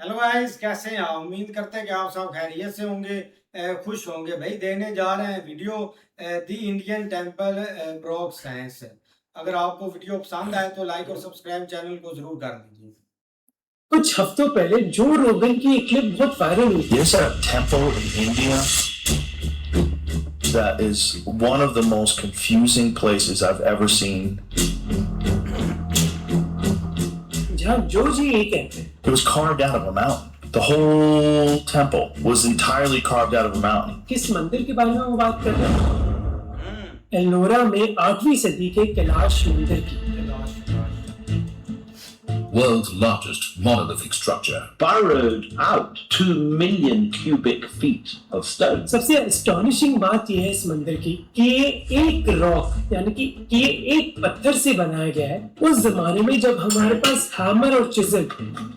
Hello guys, कैसे हैं आप? उम्मीद करते हैं कि आप सब खैरियत से होंगे, खुश होंगे। भाई देने जा रहे हैं वीडियो दी इंडियन टेंपल ब्रॉक साइंस। अगर आपको वीडियो पसंद आए तो लाइक और सब्सक्राइब चैनल को जरूर कर दीजिए। कुछ हफ्तों पहले जो रोगन की एक क्लिप बहुत वायरल हुई। There's a temple in India that is one of the most confusing places I've ever seen. जहाँ जो जी ये कहते हैं It was carved out of a mountain. The whole temple was entirely carved out of a mountain. किस मंदिर के बारे में वो बात कर रहे हैं? एल्लोरा में 8वीं सदी के कैलाश मंदिर की। World's largest monolithic structure. Burrowed out 2 million cubic feet of stone. सबसे एस्टॉनिशिंग बात यह है इस मंदिर की कि ये एक रॉक यानी कि ये एक पत्थर से बनाया गया है। उस जमाने में जब हमारे पास हैमर और चिजल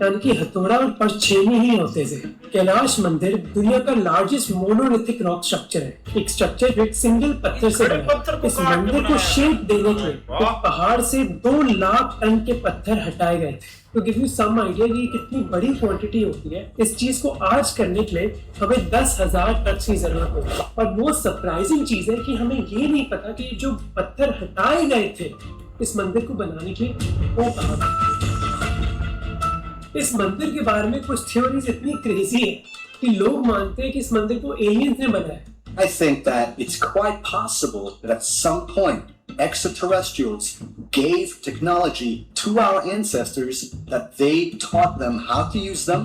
यानी कि हथौड़ा और परछेनी ही होते थे। कैलाश मंदिर दुनिया का लार्जेस्ट मोनोलिथिक रॉक स्ट्रक्चर है। एक स्ट्रक्चर जो एक सिंगल पत्थर से बना है। इस मंदिर को शेप देने के लिए एक पहाड़ से 2 लाख टन के पत्थर हटाए गए थे। तो गिव यू सम आइडिया कि कितनी बड़ी क्वांटिटी होती है। इस चीज को आज करने के लिए हमें 10,000 ट्रक्स की जरूरत होगी। और मोस्ट सरप्राइजिंग चीज है कि हमें ये नहीं पता कि जो पत्थर हटाए गए थे इस मंदिर को बनाने के लिए वो कहाँ गए। इस मंदिर के बारे में कुछ थ्योरीज इतनी क्रेजी है कि लोग मानते हैं कि इस मंदिर को एलियंस ने बनाया। I think that it's quite possible that at some point extraterrestrials gave technology to our ancestors that they taught them how to use them.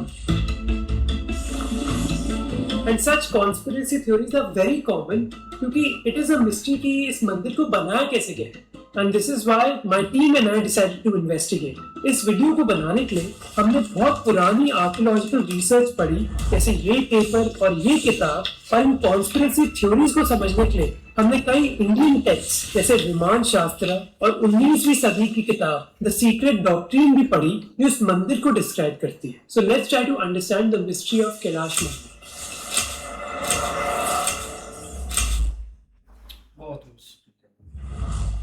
And such conspiracy theories are very common क्योंकि it is a mystery कि इस मंदिर को बनाया कैसे गया। And this is why my team and I decided to investigate. इस video को बनाने के लिए हमने बहुत पुरानी आर्कियोलॉजिकल रिसर्च पढ़ी, जैसे ये पेपर और ये किताब, और इन कॉन्स्पिरेसी थ्योरीज को समझने के लिए हमने कई इंडियन टेक्स्ट जैसे विमान शास्त्र और 19वीं सदी की किताब द सीक्रेट डॉक्ट्रिन भी पढ़ी जो इस मंदिर को डिस्क्राइब करती है। So let's try to understand the mystery of Kailash मंदिर।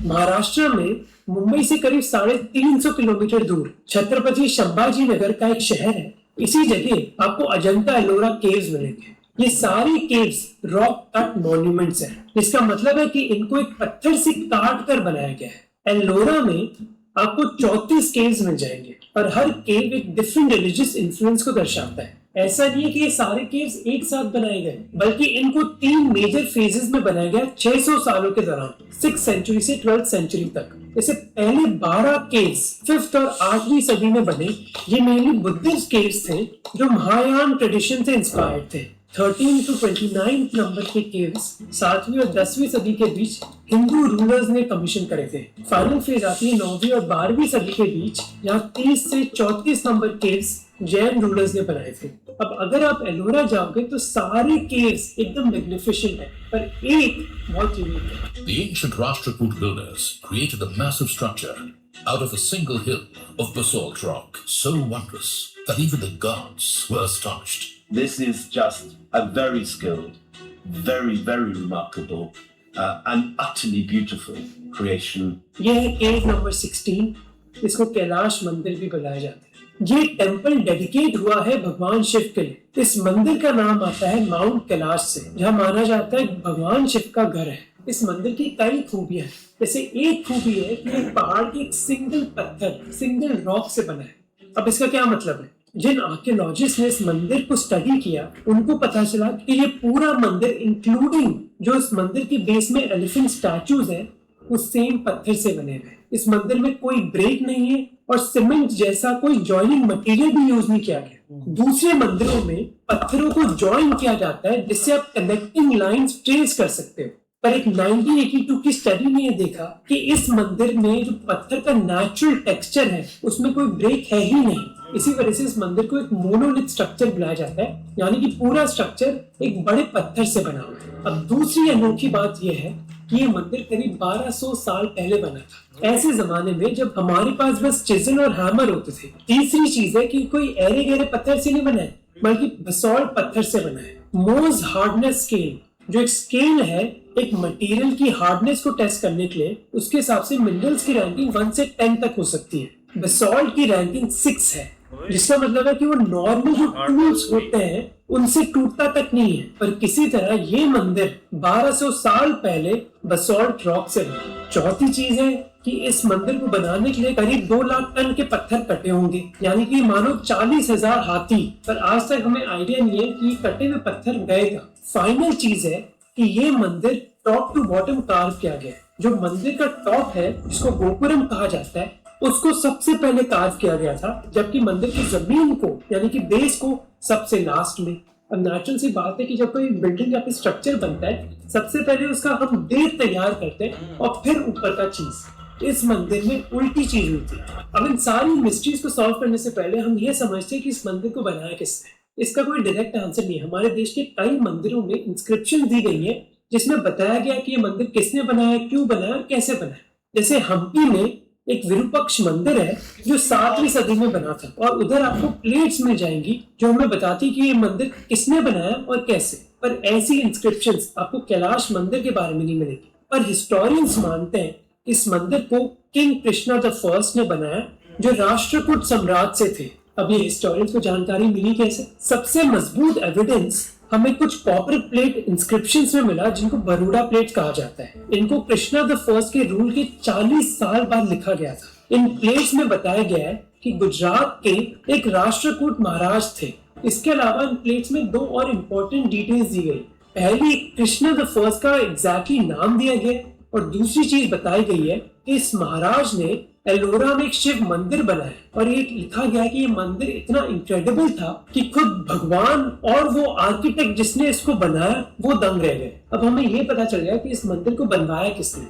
महाराष्ट्र में मुंबई से करीब 350 किलोमीटर दूर छत्रपति संभाजी नगर का एक शहर है। इसी जगह आपको अजंता एलोरा केव्स मिलेंगे। ये सारी केव्स रॉक कट मॉन्यूमेंट्स हैं, जिसका मतलब है कि इनको एक पत्थर से काट कर बनाया गया है। एलोरा में आपको 34 केव्स मिल जाएंगे और हर केव एक डिफरेंट रिलीजियस इन्फ्लुएंस को दर्शाता है। ऐसा नहीं है कि ये सारे केव्स एक साथ बनाए गए, बल्कि इनको 3 मेजर फेजेस में बनाया गया 600 सालों के दौरान, 6th सेंचुरी से 12th सेंचुरी तक। जैसे पहले 12 केव्स 5th और 8वीं सदी में बने। ये मेनली बुद्धिस्ट केव्स थे जो महायान ट्रेडिशन से इंस्पायर्ड थे। 13 to 29 नंबर के केव्स 7वीं और 10वीं सदी के बीच हिंदू रूलर्स ने कमीशन करे थे। फाइनल फेज आती है 9वीं और 12वीं सदी के बीच, यहाँ 30 से 34 नंबर केव्स जैन रूलर्स ने बनाए थे। अब अगर आप एलोरा जाओगे तो सारे केव्स एकदम मैग्निफिसेंट है, पर एक बहुत यूनिक है। The ancient Rashtrakuta builders created a massive structure out of a single hill of basalt rock, so wondrous that even the gods were astonished. This is just a very skilled, very, very remarkable and utterly beautiful creation. यह है केव number 16, इसको कैलाश मंदिर भी बुलाया जाता है। ये temple dedicate हुआ है भगवान शिव के लिए। इस मंदिर का नाम आता है माउंट कैलाश से, जहाँ माना जाता है भगवान शिव का घर है। इस मंदिर की कई खूबियां हैं। जैसे एक खूबी है कि एक पहाड़ के एक सिंगल पत्थर, सिंगल रॉक से बना है। अब इसका क्या मतलब है? जिन आर्कियोलॉजिस्ट ने इस मंदिर को स्टडी किया उनको पता चला कि ये पूरा मंदिर इंक्लूडिंग जो इस मंदिर के बेस में एलिफेंट स्टैचूज हैं वो सेम पत्थर से बने हुए। इस मंदिर में कोई ब्रेक नहीं है और सीमेंट जैसा कोई जॉइनिंग मटेरियल भी यूज नहीं किया गया। दूसरे मंदिरों में पत्थरों को जॉइन किया जाता है जिससे आप कनेक्टिंग लाइंस ट्रेस कर सकते हो, पर एक 1982 की स्टडी ने यह देखा कि इस मंदिर में जो पत्थर का नेचुरल टेक्सचर है उसमें कोई ब्रेक है ही नहीं। इसी वजह से इस मंदिर को एक मोनोलिथ स्ट्रक्चर बुलाया जाता है, यानी कि पूरा स्ट्रक्चर एक बड़े पत्थर से बना हुआ है। अब दूसरी अनोखी बात यह है कि ये मंदिर करीब 1200 साल पहले बना था, ऐसे जमाने में जब हमारे पास बस चिजल और हैमर होते थे। तीसरी चीज है कि कोई ऐरे गहरे पत्थर से नहीं बना है, बल्कि बसॉल्ट पत्थर से बना है। मोज हार्डनेस स्केल जो एक स्केल है एक मटेरियल की हार्डनेस को टेस्ट करने के लिए, उसके हिसाब से मिनरल्स की रैंकिंग 1 से 10 तक हो सकती है। बसॉल्ट की रैंकिंग 6 है जिसका मतलब है कि वो नॉर्मल जो टूल्स होते हैं उनसे टूटता तक नहीं है। पर किसी तरह ये मंदिर 1200 साल पहले बसोल्ट रॉक से बना। चौथी चीज है कि इस मंदिर को बनाने के लिए करीब 2 लाख टन के पत्थर कटे होंगे, यानी कि मानो 40,000 हाथी। पर आज तक हमें आइडिया नहीं है कि कटे हुए पत्थर गए कहाँ। फाइनल चीज है कि ये मंदिर टॉप टू बॉटम कार्व किया गया है। जो मंदिर का टॉप है, जिसको गोपुरम कहा जाता है, उसको सबसे पहले कार्व किया गया था, जबकि मंदिर की जमीन को यानी कि बेस को सबसे लास्ट में। अब नेचुरल सी बात है कि जब कोई बिल्डिंग या फिर स्ट्रक्चर बनता है, सबसे पहले उसका हम बेस तैयार करते हैं और फिर ऊपर का चीज। इस मंदिर में उल्टी चीज हुई थी। अब इन सारी मिस्ट्रीज को सॉल्व करने से पहले हम ये समझते हैं कि इस मंदिर को बनाया किसने। इसका कोई डायरेक्ट आंसर नहीं है। हमारे देश के कई मंदिरों में इंस्क्रिप्शन दी गई है जिसमें बताया गया कि ये मंदिर किसने बनाया, क्यों बनाया और कैसे बनाया। जैसे हम्पी में एक विरूपक्ष मंदिर है जो 7वीं सदी में बना था, और उधर आपको प्लेट्स मिल जाएंगी जो हमें बताती कि ये मंदिर किसने बनाया और कैसे। पर ऐसी इंस्क्रिप्शंस आपको कैलाश मंदिर के बारे में नहीं मिलेगी। पर हिस्टोरियंस मानते हैं इस मंदिर को किंग कृष्णा द फर्स्ट ने बनाया, जो राष्ट्रकूट सम्राट से थे। अब ये हिस्टोरियंस को जानकारी मिली कैसे? सबसे मजबूत एविडेंस हमें कुछ कॉपर प्लेट इंस्क्रिप्शंस में मिला जिनको बरूडा प्लेट कहा जाता है। इनको कृष्णा द फर्स्ट के रूल के 40 साल बाद लिखा गया था। इन प्लेट्स में बताया गया है कि गुजरात के एक राष्ट्रकूट महाराज थे। इसके अलावा इन प्लेट्स में 2 और इम्पोर्टेंट डिटेल्स दी गई। पहली, कृष्णा द फर्स्ट का एग्जैक्टली नाम दिया गया, और दूसरी चीज बताई गई है कि इस महाराज ने एलोरा में एक शिव मंदिर बनाया, और ये लिखा गया है कि ये मंदिर इतना इंक्रेडिबल था कि खुद भगवान और वो आर्किटेक्ट जिसने इसको बनाया वो दंग रह गए। अब हमें ये पता चल गया कि इस मंदिर को बनवाया किसने।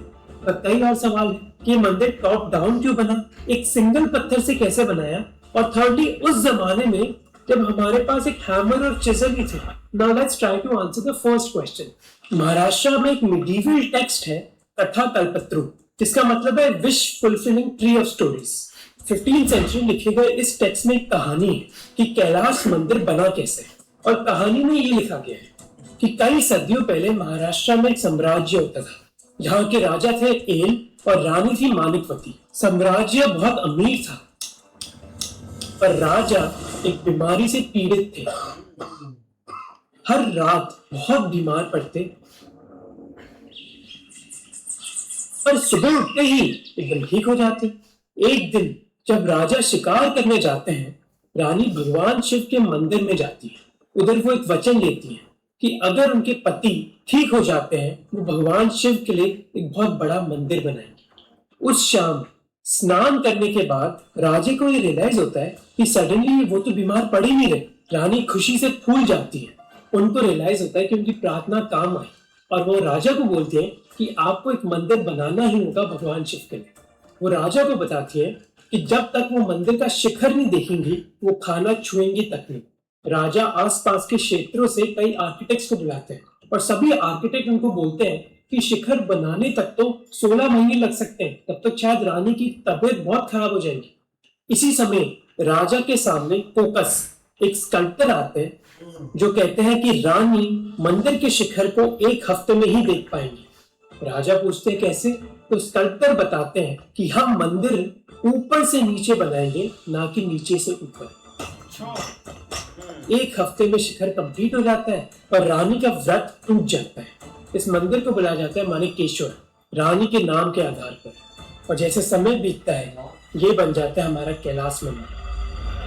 पर कई और सवाल है कि ये मंदिर टॉप डाउन क्यों बना, एक सिंगल पत्थर से कैसे बनाया, और थर्डली उस जमाने में जब हमारे पास एक हैमर और चिजल ही थे। Now let's try to answer the first question. Maharashtra में एक मिडीवल टेक्स्ट है कथा कल्पत्रु, जिसका मतलब है wish fulfilling tree of stories. 15th century लिखे गए इस टेक्स्ट में एक कहानी है कि कैलाश मंदिर बना कैसे। और कहानी में ये लिखा गया है कि कई सदियों पहले महाराष्ट्र में एक साम्राज्य होता था, जहाँ के राजा थे एल और रानी थी मानिकवती। साम्राज्य बहुत अमीर था, पर राजा एक बीमारी से पीड़ित थे। हर रात बहुत बीमार पड़ते, पर सुबह उठते ही एकदम ठीक हो जाते। एक दिन जब राजा शिकार करने जाते हैं, रानी भगवान शिव के मंदिर में जाती है। उधर वो एक वचन लेती है कि अगर उनके पति ठीक हो जाते हैं, वो भगवान शिव के लिए एक बहुत बड़ा मंदिर बनाएंगे। उस शाम स्नान करने के बाद राजे को ये रियलाइज होता है कि सडनली वो तो बीमार पड़ ही नहीं रहे। रानी खुशी से फूल जाती है। उनको रियलाइज होता है कि उनकी प्रार्थना काम आई, और वो राजा को बोलते हैं कि आपको एक मंदिर बनाना ही होगा भगवान शिव के लिए। वो राजा को बताती है कि जब तक वो मंदिर का शिखर नहीं देखेंगी, वो खाना छुएंगी तक नहीं। राजा आसपास के क्षेत्रों से कई आर्किटेक्ट्स को बुलाते हैं, और सभी आर्किटेक्ट उनको बोलते हैं कि शिखर बनाने तक तो 16 महीने लग सकते हैं, तब तक शायद रानी की तबीयत बहुत खराब हो जाएगी। इसी समय राजा के सामने फोकस एक स्कल्प्टर आते हैं जो कहते हैं कि रानी मंदिर के शिखर को 1 हफ्ते में ही देख पाएंगी। राजा पूछते हैं कैसे, तो स्कल्प्टर बताते हैं कि हम मंदिर ऊपर से नीचे बनाएंगे, ना कि नीचे से ऊपर। 1 हफ्ते में शिखर कंप्लीट हो जाता है और रानी का व्रत टूट जाता है। इस मंदिर को बुलाया जाता है मानिकेश्वर, रानी के नाम के आधार पर। और जैसे समय बीतता है, ये बन जाता है हमारा कैलाश मंदिर।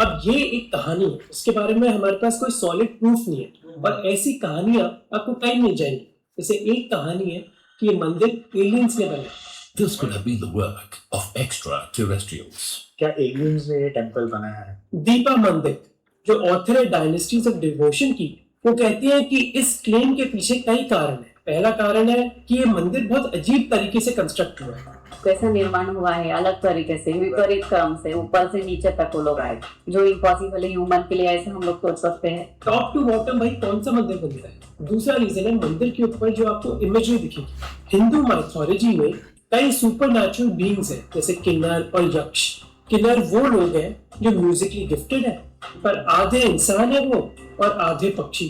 अब ये एक कहानी है, इसके बारे में हमारे पास कोई सॉलिड प्रूफ नहीं है, और ऐसी कहानियां आपको कहीं मिल जाएंगी। जैसे एक कहानी है कि ये मंदिर एलियंस ने बनाया। This could have been the work of extraterrestrials. क्या एलियंस ने ये टेंपल बनाया है? दीपा मंदिर, जो ऑथर है डायनेस्टीज ऑफ डिवोशन की, वो कहती है कि इस क्लेम के पीछे कई कारण है। पहला कारण है कि ये मंदिर बहुत अजीब तरीके से कंस्ट्रक्ट हुआ है। कैसा निर्माण हुआ है, अलग तरीके से, विपरीत क्रम से, ऊपर से नीचे तक वो लोग आए, जो इम्पॉसिबल है ह्यूमन के लिए, ऐसे हम लोग सोच सकते हैं। टॉप टू बॉटम भाई कौन सा मंदिर बनता है। दूसरा रीजन है मंदिर के ऊपर जो आपको इमेजरी दिखेगी। हिंदू माइथोलॉजी में कई सुपरनैचुरल बीइंग्स हैं, जैसे किन्नर और यक्ष। किन्नर वो लोग हैं जो म्यूजिकली गिफ्टेड है, पर आधे इंसान है वो और आधे पक्षी।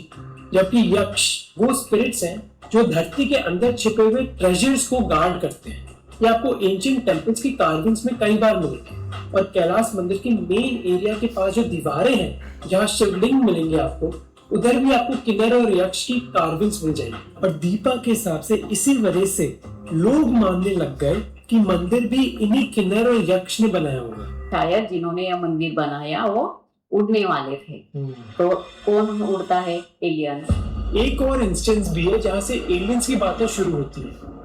जबकि यक्ष वो स्पिरिट्स हैं जो धरती के अंदर छिपे हुए ट्रेजर्स को गार्ड करते हैं। ये आपको एंशिएंट टेम्पल्स की कार्विंग्स में कई बार मिलेंगे। और कैलाश मंदिर के मेन एरिया के पास जो दीवारें हैं जहाँ शिवलिंग मिलेंगे आपको, उधर भी आपको किन्नर और यक्ष की कार्विंग्स मिल जाएंगी। और दीपा के हिसाब से इसी वजह से लोग मानने लग गए कि मंदिर भी इन्हीं किन्नर और यक्ष ने बनाया होगा। शायद जिन्होंने यह मंदिर बनाया वो उड़ने वाले थे। तो कौन उड़ता है? एलियंस। एक और इंस्टेंस भी है जहाँ से एलियंस की बातें शुरू होती है।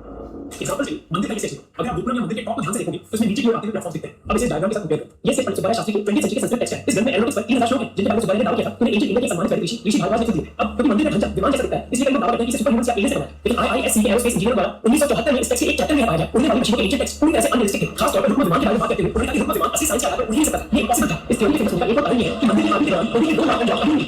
एग्जांपल से मंदिर का सेक्शन, अगर आप गोपुरम या मंदिर के टॉप को ध्यान से देखोगे तो इसमें नीचे की ओर आते हुए प्लेटफॉर्म दिखते हैं। अब इसे डायग्राम के साथ कंपेयर करो। ये से पंडित सुब्बाराय शास्त्री के 20वीं सेंचुरी के संस्कृत टेक्स्ट है। इस ग्रंथ में एरोटिक्स पर 3000 श्लोक हैं जिनके बारे में सुब्बाराय ने दावा किया था कि उन्हें एंशिएंट इंडिया के सम्मानित वैदिक ऋषि भारद्वाज ने दिए। अब क्योंकि मंदिर का ढांचा विमान जैसा दिखता है इसलिए कई लोग दावा करते हैं कि इसे सुपर ह्यूमन या एलियंस से बना है। लेकिन IISc के एरोस्पेस इंजीनियर द्वारा 1974 में इस टेक्स्ट के एक चैप्टर में पाया गया उड़ने वाली मशीनों के एंशिएंट टेक्स्ट पूरी तरह से अनरियलिस्टिक थे। खास तौर पर रुक्मा विमान के बारे में बात करते हुए उन्होंने कहा कि रुक्मा विमान 80 साल से आधार पर उड़ नहीं सकता था। ये इम्पॉसिबल था। इस थ्योरी के फेमस होने का एक और कारण ये है कि मंदिर की आरती के दौरान उड़ने के 2 लाख टन अभी भी।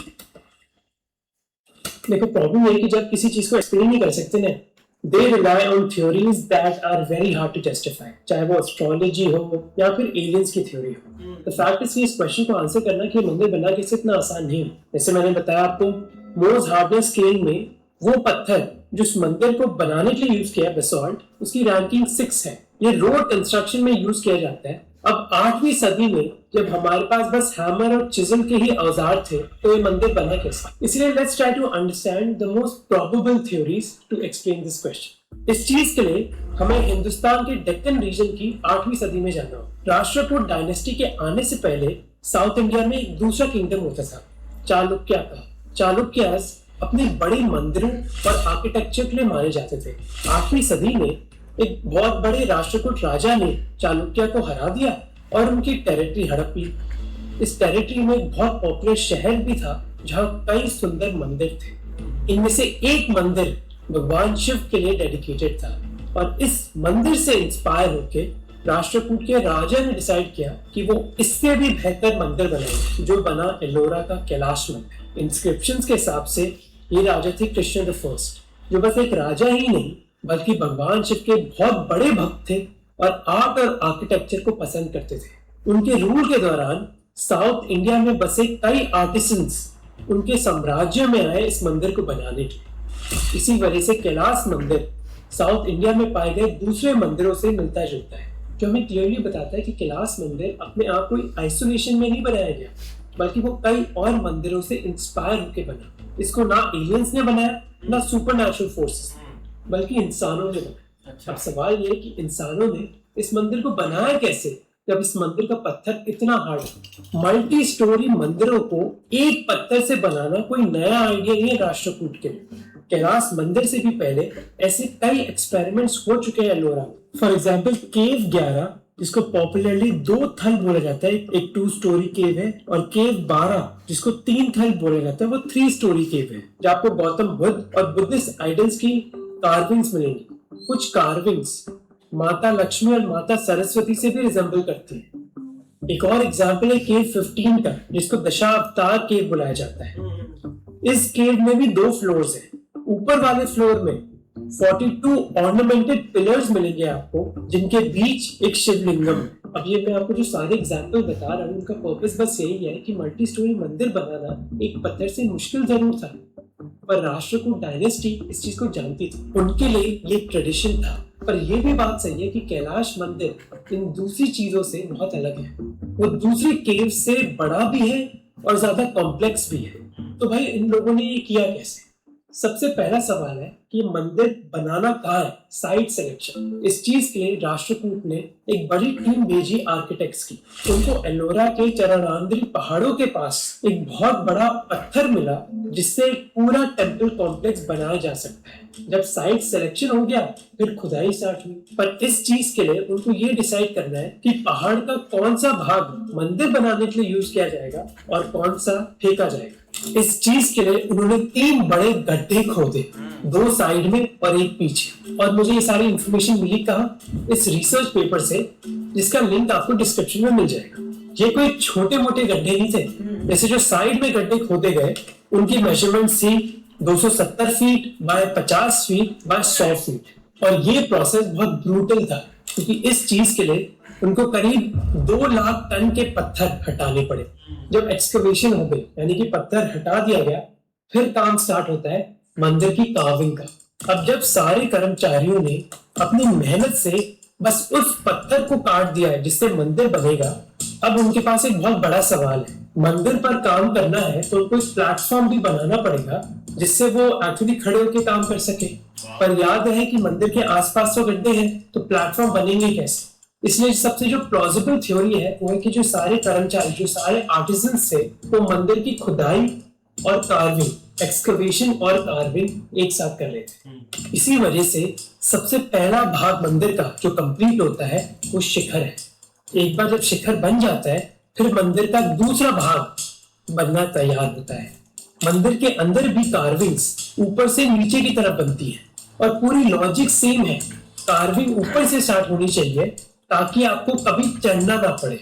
देखो प्रॉब्लम ये है कि जब किसी चीज को एक्सप्लेन नहीं कर सकते ना, they rely on theories that are very hard to justify, चाहे वो एस्ट्रोलॉजी हो या फिर एलियंस की थ्योरी हो। The fact is कि इस क्वेश्चन को आंसर करना कि मंदिर बनना कैसे इतना आसान नहीं है। जैसे मैंने बताया आपको, मोर्स हार्डनेस स्केल में वो पत्थर जो उस मंदिर को बनाने के लिए यूज किया है बेसॉल्ट, उसकी रैंकिंग 6 है। ये रोड कंस्ट्रक्शन में यूज किया जाता है। अब 8वीं सदी में जब हमारे पास बस हैमर और चिजल के ही औजार थे तो ये मंदिर बना कैसे? इसलिए let's try to understand the most probable theories to explain this question. इस चीज के लिए हमें हिंदुस्तान के डेक्कन रीजन की 8वीं सदी में जाना हो। राष्ट्रकूट डायनेस्टी के आने से पहले साउथ इंडिया में एक दूसरा किंगडम होता था, चालुक्य का। चालुक्यास अपने बड़े मंदिरों और आर्किटेक्चर के लिए माने जाते थे। 8वीं सदी में एक बहुत बड़े राष्ट्रकूट राजा ने चालुक्य को हरा दिया और उनकी टेरिटरी हड़प ली। इस टेरिटरी में एक बहुत पॉपुलर शहर भी था जहाँ कई सुंदर मंदिर थे। इनमें से एक मंदिर भगवान शिव के लिए डेडिकेटेड था और इस मंदिर से इंस्पायर होकर राष्ट्रकूट के राजा ने डिसाइड किया कि वो इससे भी बेहतर मंदिर बनाएंगे, जो बना एलोरा का कैलाश मंदिर। इंस्क्रिप्शंस के हिसाब से ये राजा थे कृष्ण द फर्स्ट, जो बस एक राजा ही नहीं बल्कि भगवान शिव के बहुत बड़े भक्त थे और आर्ट और आर्किटेक्चर को पसंद करते थे। उनके रूल के दौरान साउथ इंडिया में बसे कई आर्टिसंस उनके साम्राज्य में आए इस मंदिर को बनाने के लिए। इसी वजह से कैलाश मंदिर साउथ इंडिया में पाए गए दूसरे मंदिरों से मिलता जुलता है, जो हमें क्लियरली बताता है कि कैलाश मंदिर अपने आप कोई आइसोलेशन में नहीं बनाया गया, बल्कि वो कई और मंदिरों से इंस्पायर होकर बना। इसको ना एलियंस ने बनाया ना सुपरनैचुरल फोर्सेस, बल्कि इंसानों ने बनाया। अब सवाल ये है कि इंसानों ने इस मंदिर को बनाया कैसे, जब इस मंदिर का पत्थर इतना हार्ड है। मल्टी स्टोरी मंदिरों को एक पत्थर से बनाना कोई नया आइडिया नहीं है राष्ट्रकूट के लिए। कैलाश मंदिर से भी पहले ऐसे कई एक्सपेरिमेंट्स हो चुके हैं एलोरा में। फॉर एग्जाम्पल केव 11, जिसको पॉपुलरली 2 थल बोला जाता है, एक 2 स्टोरी केव है, और केव 12 जिसको 3 थल बोला जाता है, वो 3 स्टोरी केव है, जहाँ आपको गौतम बुद्ध और बुद्धिस्ट आइडल्स की कार्विंग्स मिलेंगी। कुछ कार्विंग्स माता लक्ष्मी और माता सरस्वती से भी रिजेंबल करती है। एक और एग्जाम्पल है केव 15 का, जिसको दशावतार केव बुलाया जाता है। इस केव में भी 2 फ्लोर्स हैं। ऊपर वाले फ्लोर में 42 ऑर्नामेंटेड पिलर्स मिलेंगे आपको, जिनके बीच एक शिवलिंगम है। अब ये मैं आपको जो सारे एग्जाम्पल बता रहा हूँ, उनका पर्पस बस यही है कि मल्टी स्टोरी मंदिर बनाना एक पत्थर से मुश्किल जरूर था, पर राष्ट्रकूट डायनेस्टी इस चीज को जानती थी। उनके लिए ये ट्रेडिशन था। पर यह भी बात सही है कि कैलाश मंदिर इन दूसरी चीजों से बहुत अलग है। वो दूसरी केव से बड़ा भी है और ज्यादा कॉम्प्लेक्स भी है। तो भाई इन लोगों ने ये किया कैसे? सबसे पहला सवाल है कि मंदिर बनाना कहाँ है? Site selection. इस चीज के लिए राष्ट्रकूट ने एक बड़ी टीम भेजी आर्किटेक्ट्स की। उनको एलोरा के चरणांद्री पहाड़ों के पास एक बहुत बड़ा पत्थर मिला, जिससे एक पूरा टेम्पल कॉम्प्लेक्स बनाया जा सकता है। जब साइट सिलेक्शन हो गया, फिर खुदाई स्टार्ट हुई। पर इस चीज के लिए उनको ये डिसाइड करना है कि पहाड़ का कौन सा भाग मंदिर बनाने के लिए यूज किया जाएगा और कौन सा फेंका जाएगा। इस चीज के लिए उन्होंने 3 बड़े गड्ढे खोदे, 2 साइड में और एक पीछे। और मुझे ये सारी इंफॉर्मेशन मिली कहाँ? इस रिसर्च पेपर से, जिसका लिंक आपको डिस्क्रिप्शन में मिल जाएगा। ये कोई छोटे मोटे गड्ढे नहीं थे। जैसे जो साइड में गड्ढे खोदे गए, उनकी मेजरमेंट थी 270 feet by 50 feet by 100 feet. और ये प्रोसेस बहुत ब्रूटल था, क्योंकि इस चीज के लिए उनको करीब 2 लाख टन के पत्थर हटाने पड़े। जब एक्सकवेशन हो गई, यानी कि पत्थर हटा दिया गया, फिर काम स्टार्ट होता है मंदिर की कार्विंग का। अब जब सारे कर्मचारियों ने अपनी मेहनत से बस उस पत्थर को काट दिया है जिससे मंदिर बनेगा। अब उनके पास एक बहुत बड़ा सवाल है, मंदिर पर काम करना है तो उनको एक प्लेटफॉर्म भी बनाना पड़ेगा जिससे वो एक्चुअली खड़े होकर काम कर सके। पर याद है कि मंदिर के आसपास तो गड्ढे हैं, तो प्लेटफॉर्म बनेंगे कैसे? इसलिए सबसे जो प्लॉजिबल थ्योरी है वो है कि जो सारे कर्मचारी, जो सारे आर्टिजन्स थे, वो मंदिर की खुदाई और कार्विंग, एक्सकवेशन और कार्विंग एक साथ कर रहे थे। इसी वजह से सबसे पहला भाग मंदिर का जो कंप्लीट होता है वो शिखर है। एक बार जब शिखर बन जाता है फिर मंदिर का दूसरा भाग बनना तैयार होता है। मंदिर के अंदर भी कार्विंग्स ऊपर से नीचे की तरफ बनती है और पूरी लॉजिक सेम है, कार्विंग ऊपर से स्टार्ट होनी चाहिए ताकि आपको कभी चढ़ना ना पड़े।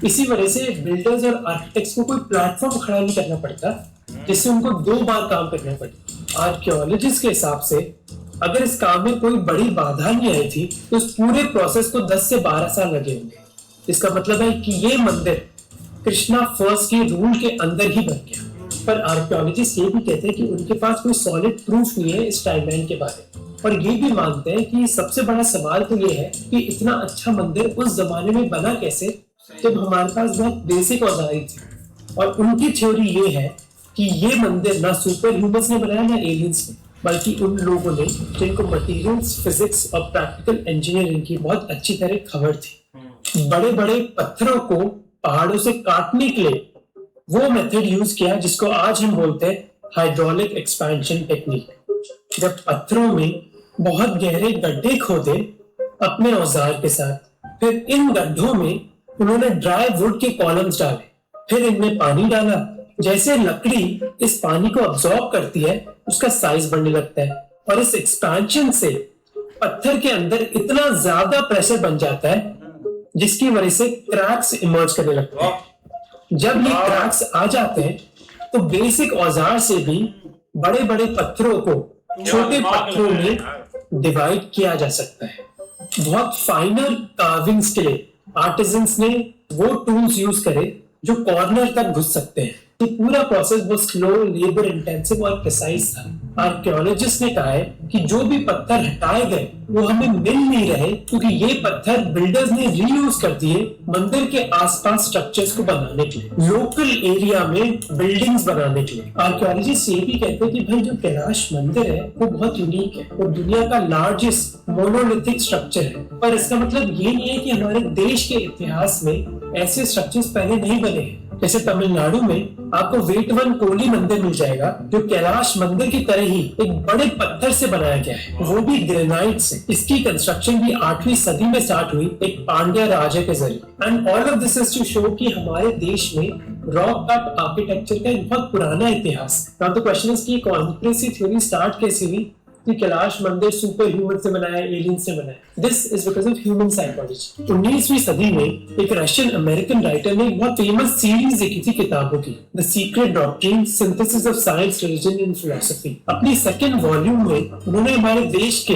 इसी वजह से बिल्डर्स और आर्किटेक्ट्स को कोई प्लेटफॉर्म खड़ा नहीं करना पड़ता जिससे उनको 2 बार काम करना पड़े। आर्कियोलॉजिस्ट के हिसाब से अगर इस काम में कोई बड़ी बाधा नहीं आई थी तो इस पूरे प्रोसेस को 10 से 12 साल लगे होंगे। इसका मतलब है कि ये मंदिर कृष्णा फर्स्ट के रूल के अंदर ही बन गया। पर आर्कियोलॉजिस्ट ये भी कहते हैं कि उनके पास कोई सॉलिड प्रूफ नहीं है इस टाइमलाइन के बारे में, और ये भी मानते हैं कि सबसे बड़ा सवाल तो ये है कि इतना अच्छा मंदिर उस जमाने में बना कैसे जब हमारे पास बहुत बेसिक औजार थी। और उनकी थ्योरी ये है कि ये मंदिर ना सुपर ह्यूमंस ने बनाया ना एलियंस ने, बल्कि उन लोगों ने जिनको मटेरियल्स, फिजिक्स और प्रैक्टिकल इंजीनियरिंग की बहुत अच्छी तरह खबर थी। बड़े बड़े पत्थरों को पहाड़ों से काटने के लिए वो मेथड यूज किया जिसको आज हम बोलते हैं हाइड्रोलिक एक्सपेंशन टेक्निक। जब पत्थरों में बहुत गहरे गड्ढे खोदे अपने औजार के साथ, फिर इन गड्ढों में उन्होंने ड्राई वुड के कॉलम्स डाले, फिर इनमें पानी डाला। जैसे लकड़ी इस पानी को अब्सॉर्ब करती है उसका साइज बढ़ने लगता है और इस एक्सपेंशन से पत्थर के अंदर इतना ज्यादा प्रेशर बन जाता है जिसकी वजह से क्रैक्स इमर्ज करने लगते हैं। जब ये क्रैक्स आ जाते हैं तो बेसिक औजार से भी बड़े बड़े पत्थरों को छोटे पत्थरों में डिवाइड किया जा सकता है। बहुत फाइनर कार्विंग्स के लिए आर्टिजन्स ने वो टूल्स यूज करे जो कॉर्नर तक घुस सकते हैं। ये पूरा प्रोसेस बहुत स्लो, लेबर इंटेंसिव और प्रिसाइज था। आर्कियोलॉजिस्ट ने कहा है कि जो भी पत्थर हटाए गए वो हमें मिल नहीं रहे क्योंकि ये पत्थर बिल्डर्स ने रीयूज कर दिए मंदिर के आसपास स्ट्रक्चर्स को बनाने के लिए, लोकल एरिया में बिल्डिंग्स बनाने के लिए। आर्कियोलॉजिस्ट ये भी कहते हैं कि भाई जो कैलाश मंदिर है वो बहुत यूनिक है, वो दुनिया का लार्जेस्ट मोनोलिथिक स्ट्रक्चर है। पर इसका मतलब ये नहीं है कि हमारे देश के इतिहास में ऐसे स्ट्रक्चर्स पहले नहीं बने हैं। जैसे तमिलनाडु में आपको वेटवन कोली मंदिर मिल जाएगा जो कैलाश मंदिर की तरह ही एक बड़े पत्थर से बनाया गया है, वो भी ग्रेनाइट से। इसकी कंस्ट्रक्शन भी 8वीं सदी में स्टार्ट हुई एक पांड्या राजा के जरिए। And all of this is to show कि हमारे देश में रॉक कट आर्किटेक्चर का एक बहुत पुराना इतिहास। नाउ द क्वेश्चन इज कि कॉन्स्पिरेसी थ्योरी स्टार्ट कैसे हुई कि कैलाश मंदिर सुपर ह्यूमन से बनाया, एलियन से बनाया। This is because of human psychology. 19वीं सदी में एक रशियन अमेरिकन राइटर ने एक बहुत फेमस सीरीज लिखी थी किताबों की, the secret doctrine, synthesis of science, religion and philosophy. अपनी सेकंड वॉल्यूम में उन्होंने हमारे देश के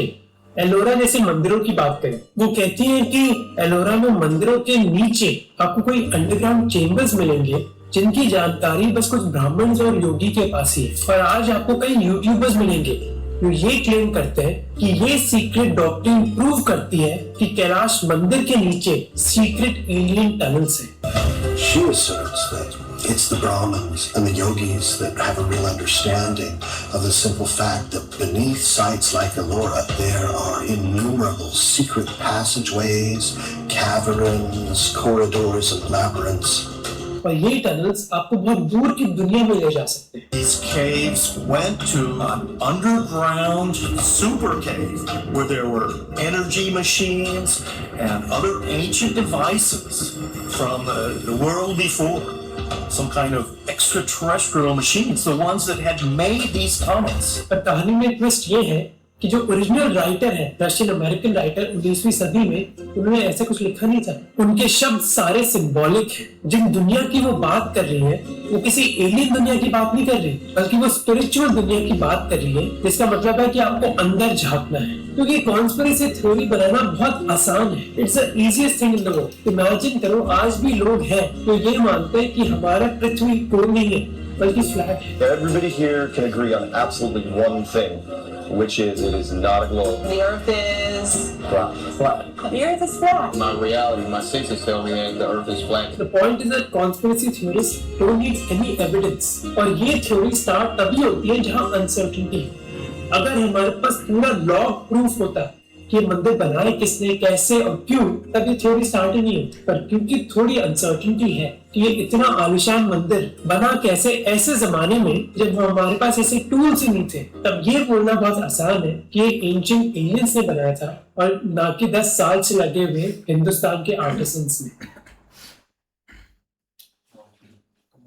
एलोरा जैसे मंदिरों की बात करें। वो कहती हैं कि एलोरा में मंदिरों के नीचे आपको कोई अंडरग्राउंड चेम्बर्स मिलेंगे जिनकी जानकारी बस कुछ ब्राह्मण और योगी के पास ही है। और आज आपको कई यूट्यूबर्स मिलेंगे जो ये क्लेम करते हैं कि ये सीक्रेट डॉक्ट्रिन प्रूव करती है कि कैलाश मंदिर के नीचे सीक्रेट एलियन टनल्स हैं। She asserts that it's the Brahmins and the yogis that have a real understanding of the simple fact that beneath sites like Ellora there are innumerable secret passageways, caverns, corridors and labyrinths. और ये tunnels आपको बहुत दूर की दुनिया में ले जा सकते हैं। These caves went to an underground super cave where there were energy machines and other ancient devices from the world before. Some kind of extraterrestrial machines, the ones that had made these tunnels. पर कहानी में twist ये है कि जो original writer है, Russian American writer, 19वीं सदी में उन्होंने ऐसे कुछ लिखा नहीं था। उनके शब्द सारे सिंबॉलिक हैं। जिन दुनिया की वो बात कर रही है वो किसी एलियन दुनिया की बात नहीं कर रही, बल्कि वो स्पिरिचुअल दुनिया की बात कर रही है। जिसका मतलब है कि आपको अंदर झांकना है, क्योंकि कॉन्स्पिरेसी थ्योरी बनाना बहुत आसान है। It's the easiest thing in the world. Imagine करो आज भी लोग हैं जो ये मानते हैं कि हमारा पृथ्वी गोल नहीं है, बल्कि फ्लैट है। Everybody here can agree on absolutely one thing, which is it is not a globe. The Earth is Flat. flat. The Earth is flat. My reality, my senses tell me that the earth is flat. The point is that conspiracy theorists don't need any evidence, और ये theory start तभी होती है जहाँ uncertainty है। अगर हमारे पास पूरा लॉग प्रूफ होता कि मंदिर बनाए किसने, कैसे और क्यों, तब ये थ्योरी स्टार्ट ही नहीं होती। पर क्योंकि थोड़ी अनसर्टेनिटी है कि ये इतना आलिशान मंदिर बना कैसे ऐसे जमाने में जब हमारे पास ऐसे टूल्स ही नहीं थे, तब ये बोलना बहुत आसान है कि ये एंशिएंट एलियंस ने बनाया था और ना कि 10 साल से लगे हुए हिंदुस्तान के आर्टिसंस ने।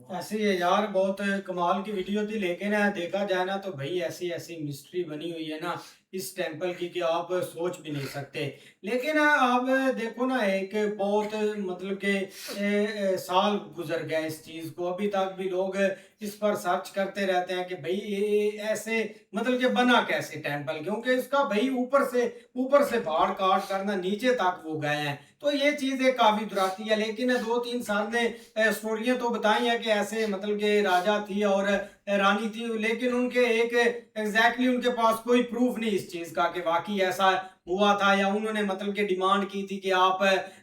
ऐसे ही है यार, बहुत कमाल की वीडियो थी, लेकिन देखा जाए ना तो भाई ऐसी ऐसी मिस्ट्री बनी हुई है ना इस टेंपल की कि आप सोच भी नहीं सकते। लेकिन आप देखो ना, एक बहुत मतलब के साल गुजर गए इस चीज़ को, अभी तक भी लोग इस पर सर्च करते रहते हैं कि भाई ये ऐसे मतलब कि बना कैसे टेंपल, क्योंकि इसका भाई ऊपर से फाड़ काट करना नीचे तक वो गए हैं, तो ये चीज़ एक काफ़ी डराती है। लेकिन 2-3 साल ने स्टोरियाँ तो बताई हैं कि ऐसे मतलब के राजा थी और रानी थी, लेकिन उनके एक एग्जैक्टली उनके पास कोई प्रूफ नहीं इस चीज़ का कि वाकई ऐसा हुआ था, या उन्होंने मतलब के डिमांड की थी कि आप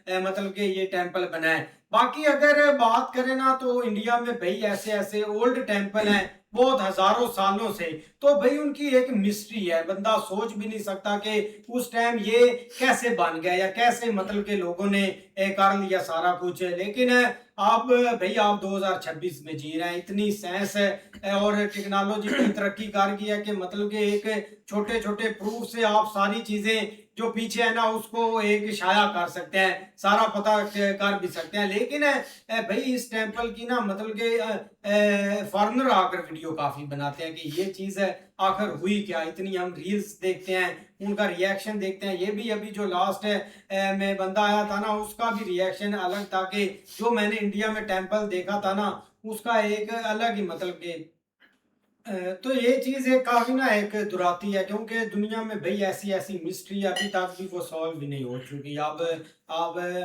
मतलब के ये टेंपल बनाएं। बाकी अगर बात करें ना तो इंडिया में भाई ऐसे ऐसे ओल्ड टेंपल हैं बहुत हजारों सालों से, तो भाई उनकी एक मिस्ट्री है, बंदा सोच भी नहीं सकता कि उस टाइम ये कैसे बन गया या कैसे मतलब के लोगों ने कर लिया सारा कुछ। लेकिन आप भाई आप 2026 में जी रहे हैं, इतनी साइंस और टेक्नोलॉजी की तरक्की कर गई है कि मतलब कि एक छोटे छोटे प्रूफ से आप सारी चीजें जो पीछे है ना उसको एक शाया कर सकते हैं, सारा पता कर भी सकते हैं। लेकिन भाई इस टेंपल की ना मतलब के फॉरेनर आकर वीडियो काफी बनाते हैं कि ये चीज है आखिर हुई क्या, इतनी हम रील्स देखते हैं, उनका रिएक्शन देखते हैं। ये भी अभी जो लास्ट में बंदा आया था ना उसका भी रिएक्शन अलग था कि जो मैंने इंडिया में टेंपल देखा था ना उसका एक अलग ही मतलब के तो ये चीज़ है काफ़ी ना एक दुराती है, क्योंकि दुनिया में भाई ऐसी ऐसी मिस्ट्री अभी तक भी वो सॉल्व भी नहीं हो चुकी। अब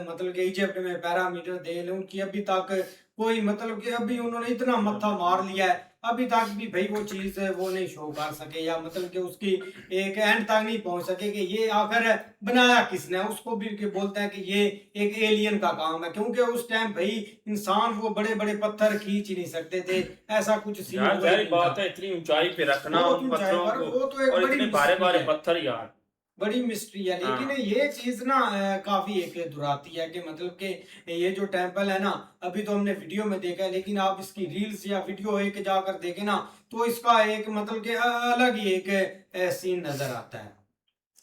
मतलब कि इजिप्ट में पैरामीटर दे लें, उनकी अभी तक कोई मतलब कि अभी उन्होंने इतना मत्था मार लिया है, अभी तक भी भाई वो चीज़ वो नहीं शो कर सके, या मतलब कि उसकी एक एंड तक नहीं पहुंच सके कि ये आखिर बनाया किसने। उसको भी कि बोलते हैं कि ये एक एलियन का काम है, क्योंकि उस टाइम भाई इंसान वो बड़े बड़े पत्थर खींच ही नहीं सकते थे, ऐसा कुछ सीन यार बात है इतनी ऊंचाई पे रखना उन पत्थरों को, वो तो एक और बड़ी इतने भारे मिस्ट्री भारे है, पत्थर यार बड़ी मिस्ट्री है। लेकिन ये चीज ना काफी एक दुराती है कि मतलब कि ये जो टेंपल है ना अभी तो हमने वीडियो में देखा है, लेकिन आप इसकी रील्स या वीडियो एक जाकर देखें ना तो इसका एक मतलब कि अलग ही एक सीन नजर आता है।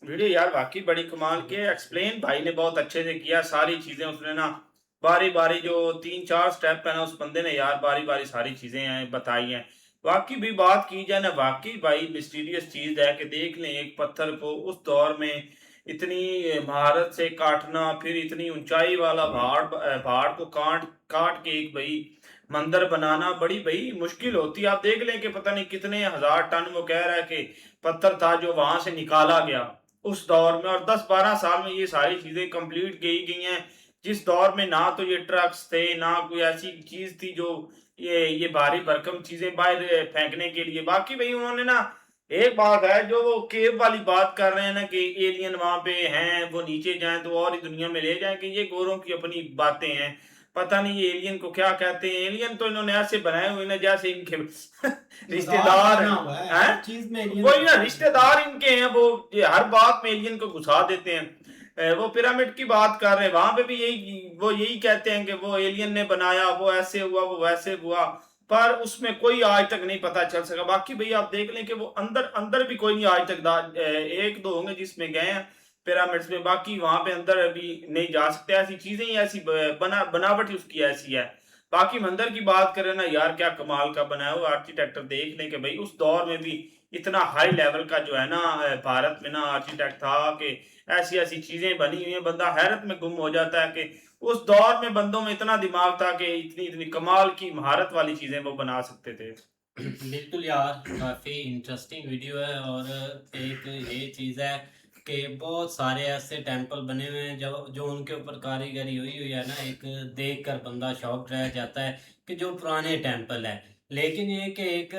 वीडियो यार वाकई बड़ी कमाल के एक्सप्लेन भाई ने बहुत अच्छे से किया सारी चीजें, उसने ना बारी बारी जो 3-4 स्टेप है ना उस बंदे ने यार बारी बारी सारी चीजें बताई हैं। वाकई भी बात की जाए ना वाकई भाई मिस्टीरियस चीज है कि देख लें एक पत्थर को उस दौर में इतनी महारत से काटना, फिर इतनी ऊंचाई वाला पहाड़ को काट काट के एक भाई मंदिर बनाना बड़ी भाई मुश्किल होती है। आप देख लें कि पता नहीं कितने हजार टन वो कह रहा है कि पत्थर था जो वहां से निकाला गया उस दौर में, और 10-12 साल में ये सारी चीजें कंप्लीट की गई हैं, जिस दौर में ना तो ये ट्रक्स थे ना कोई ऐसी चीज थी जो ये भारी भरकम चीजें बाहर फेंकने के लिए। बाकी भाई उन्होंने ना एक बात है जो वो केव वाली बात कर रहे हैं ना कि एलियन वहां पे हैं वो नीचे जाएं तो और ही दुनिया में ले जाएं, कि ये गोरों की अपनी बातें हैं, पता नहीं ये एलियन को क्या कहते हैं। एलियन तो इन्होंने ऐसे बनाए हुए ना जैसे इनके रिश्तेदार हैं, वही ना रिश्तेदार इनके हैं, वो हर बात में एलियन को घुसा देते हैं। वो पिरामिड की बात कर रहे हैं वहां पे भी यही कहते हैं कि वो एलियन ने बनाया, वो ऐसे हुआ वो वैसे हुआ, पर उसमें कोई आज तक नहीं पता चल सका। बाकी भाई आप देख लें कि वो अंदर भी कोई नहीं आज तक 1-2 होंगे जिसमें गए हैं पिरामिड्स में, बाकी वहां पे अंदर अभी नहीं जा सकते। ऐसी चीजें ही ऐसी बनावट उसकी ऐसी है। बाकी मंदिर की बात करें ना यार क्या कमाल का बनाया हुआ आर्किटेक्चर, देख लें कि भाई उस दौर में भी इतना हाई लेवल का जो है ना भारत में ना आर्किटेक्ट था कि ऐसी ऐसी चीजें बनी हुई हैं, बंदा हैरत में गुम हो जाता है कि उस दौर में बंदों में इतना दिमाग था कि इतनी इतनी कमाल की महारत वाली चीजें वो बना सकते थे। बिल्कुल यार काफ़ी इंटरेस्टिंग वीडियो है, और एक ये चीज़ है कि बहुत सारे ऐसे टेंपल बने हुए हैं जो उनके ऊपर कारीगरी हुई हुई है ना, एक देख कर बंदा शॉक रह जाता है कि जो पुराने टेंपल है लेकिन ये कि एक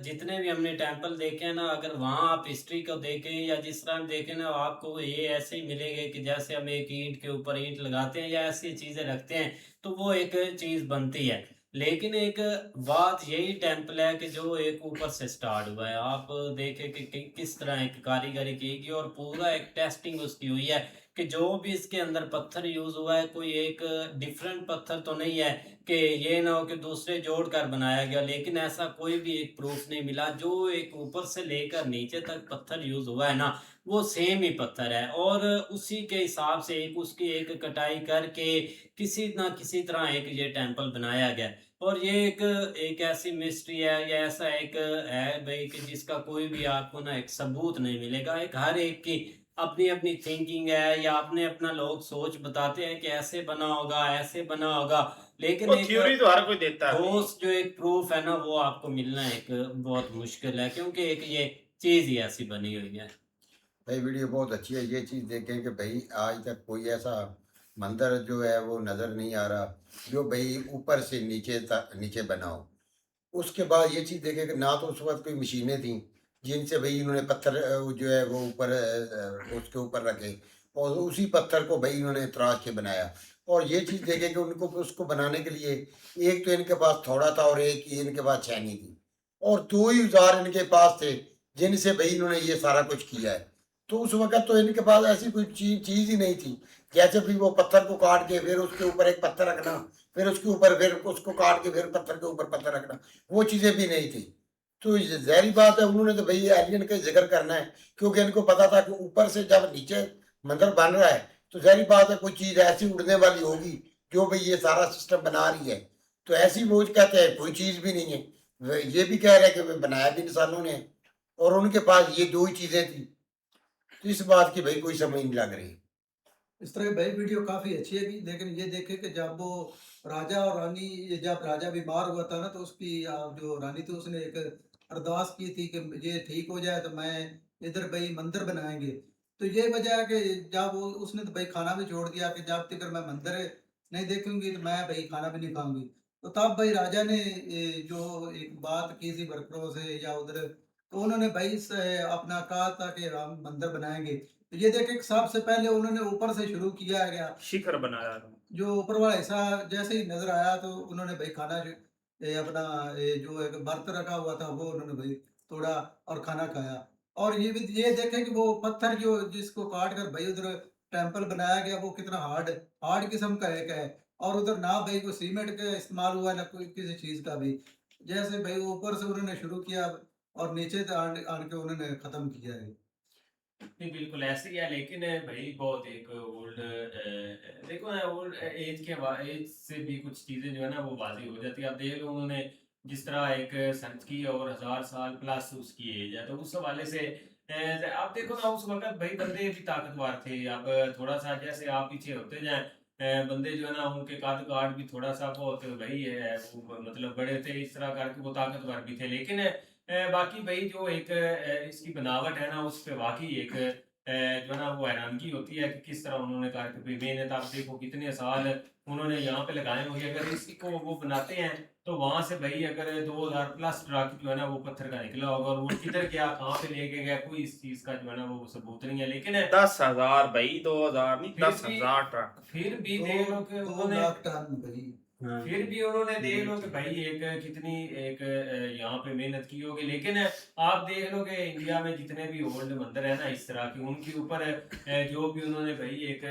जितने भी हमने टेम्पल देखे हैं ना, अगर वहाँ आप हिस्ट्री को देखें या जिस तरह देखें ना, आपको ये ऐसे ही मिलेंगे कि जैसे हम एक ईंट के ऊपर ईंट लगाते हैं या ऐसी चीज़ें रखते हैं तो वो एक चीज़ बनती है। लेकिन एक बात यही टेम्पल है कि जो एक ऊपर से स्टार्ट हुआ है, आप देखें कि किस तरह एक कारीगरी की गई और पूरा एक टेस्टिंग उसकी हुई है कि जो भी इसके अंदर पत्थर यूज़ हुआ है कोई एक डिफरेंट पत्थर तो नहीं है कि ये ना हो कि दूसरे जोड़ कर बनाया गया। लेकिन ऐसा कोई भी एक प्रूफ नहीं मिला। जो एक ऊपर से लेकर नीचे तक पत्थर यूज़ हुआ है ना, वो सेम ही पत्थर है और उसी के हिसाब से एक उसकी एक कटाई करके किसी ना किसी तरह एक ये टेम्पल बनाया गया है। और ये एक ऐसी मिस्ट्री है या ऐसा एक है भाई कि जिसका कोई भी आपको ना एक सबूत नहीं मिलेगा। एक हर एक की अपनी अपनी थिंकिंग है या अपने अपना लोग सोच बताते हैं कि ऐसे बना होगा, ऐसे बना होगा। लेकिन वो एक थ्योरी तो हर कोई देता है। ठोस जो एक प्रूफ है ना, वो आपको मिलना एक बहुत मुश्किल है क्योंकि एक ये चीज़ ही ऐसी बनी हुई है। भाई वीडियो बहुत अच्छी है। ये चीज़ देखें कि भाई आज तक कोई ऐसा मंदिर जो है वो नज़र नहीं आ रहा जो भाई ऊपर से नीचे तक नीचे बना हो। उसके बाद ये चीज़ देखें कि ना तो उस वक्त कोई मशीनें थी जिनसे भाई इन्होंने पत्थर जो है वो ऊपर उसके ऊपर रखे और उसी पत्थर को भाई इन्होंने तराश के बनाया। और ये चीज़ देखें कि उनको उसको बनाने के लिए एक तो इनके पास थोड़ा था और एक ही इनके पास छेनी थी और 2 ही औजार इनके पास थे जिनसे भाई इन्होंने ये सारा कुछ किया है। तो उस वक़्त तो इनके पास ऐसी कोई चीज़ ही नहीं थी। जैसे भी वो पत्थर को काट के फिर उसके ऊपर एक पत्थर रखना, फिर उसके ऊपर फिर उसको काट के फिर पत्थर के ऊपर पत्थर रखना, वो चीज़ें भी नहीं थी। तो ये ज़ाहिर बात है उन्होंने तो भई एलियन का ज़िक्र करना है क्योंकि इनको पता था कि ऊपर से जब नीचे मंदिर बन रहा है तो ज़ाहिर बात है कोई चीज़ ऐसी उड़ने वाली होगी जो भई ये सारा सिस्टम बना रही है। तो ऐसी वो कहते हैं कोई चीज़ भी नहीं है। ये भी कह रहे हैं कि बनाया भी इंसानों ने और उनके पास ये 2 ही चीज़ें थी। तो इस बात की भाई कोई समझ नहीं लग रही। इस तरह की भाई वीडियो काफ़ी अच्छी है लेकिन ये देखे कि जब वो राजा और रानी, ये जब राजा बीमार हुआ था ना तो उसकी जो रानी थी उसने एक अरदास की थी कि ये ठीक हो जाए तो मैं इधर भाई मंदिर बनाएंगे। तो ये वजह है कि जब वो उसने तो भाई खाना भी छोड़ दिया कि जब तक मैं मंदिर नहीं देखूंगी तो मैं भाई खाना भी नहीं खाऊंगी। तो तब भाई राजा ने जो एक बात की थी वर्करों से या उधर, तो उन्होंने भाई अपना कहा था कि हम मंदिर बनाएंगे। तो ये देखें कि सबसे पहले उन्होंने ऊपर से शुरू किया गया, शिखर बनाया था। जो ऊपर वाला हिस्सा जैसे ही नजर आया तो उन्होंने भाई खाना अपना जो एक बर्त रखा हुआ था वो उन्होंने भाई तोड़ा और खाना खाया। और ये भी ये देखें कि वो पत्थर जो जिसको काट कर भाई उधर टेम्पल बनाया गया वो कितना हार्ड हार्ड किस्म का एक है। और उधर ना भाई कोई सीमेंट का इस्तेमाल हुआ ना कोई किसी चीज का भी। जैसे भाई ऊपर से उन्होंने शुरू किया और नीचे तक आन के उन्होंने खत्म किया है। नहीं, बिल्कुल ऐसे ही है। लेकिन भाई बहुत एक ओल्ड देखो ना, ओल्ड एज से भी कुछ चीज़ें जो है ना वो वाज़ेह हो जाती है। आप देख लो उन्होंने जिस तरह एक सर्च की और 1000 साल प्लस उसकी एज है, तो उस हवाले से आप देखो ना उस वक़्त भाई बंदे भी ताकतवर थे। अब थोड़ा-सा जैसे आप पीछे होते जाएँ बंदे जो है ना उनके कद-काठ भी थोड़ा-सा बहुत भाई वो मतलब बड़े थे, इस तरह करके वो ताकतवर भी थे। लेकिन बाकी भाई जो एक इसकी बनावट है ना उस पे वाक़ई एक जो है ना वो हैरानगी होती है कि किस तरह उन्होंने करके मेहनत आप देखो कितने साल उन्होंने यहाँ पे लगाए होंगे। अगर इसको वो बनाते हैं तो वहाँ से भाई अगर 2000 प्लस ट्रक जो है ना वो पत्थर का निकला होगा और वो किधर गया कहाँ पे लेके गया कोई इस चीज़ का जो है ना वो सबूत नहीं है। लेकिन 10,000 भाई 2000 नहीं 10,000 ट्रक। फिर भी देख लो कि 2 उन्होंने लाख टन भाई। फिर भी उन्होंने देख लो कि भाई एक कितनी एक यहाँ पे मेहनत की होगी। लेकिन आप देख लो कि इंडिया में जितने भी ओल्ड मंदिर है ना इस तरह के उनके ऊपर जो भी उन्होंने भाई एक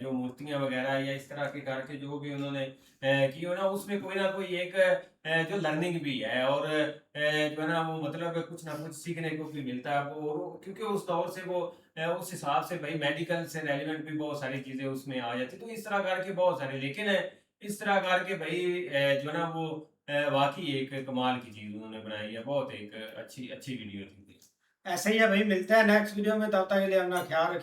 जो मूर्तियां वगैरह या इस तरह के करके जो भी उन्होंने की हो ना उसमें कोई ना कोई एक जो लर्निंग भी है और जो है ना वो मतलब कुछ ना कुछ सीखने को भी मिलता है वो क्योंकि उस दौर से वो उस हिसाब से भाई मेडिकल से रेलिवेंट भी बहुत सारी चीजें उसमें आ जाती। तो इस तरह करके बहुत सारे लेकिन इस तरह करके भाई जो है ना वो वाकई एक कमाल की चीज उन्होंने बनाई है। बहुत एक अच्छी अच्छी वीडियो थी। ऐसे ही है भाई, मिलते हैं नेक्स्ट वीडियो में, तब तक के लिए अपना ख्याल रखिए।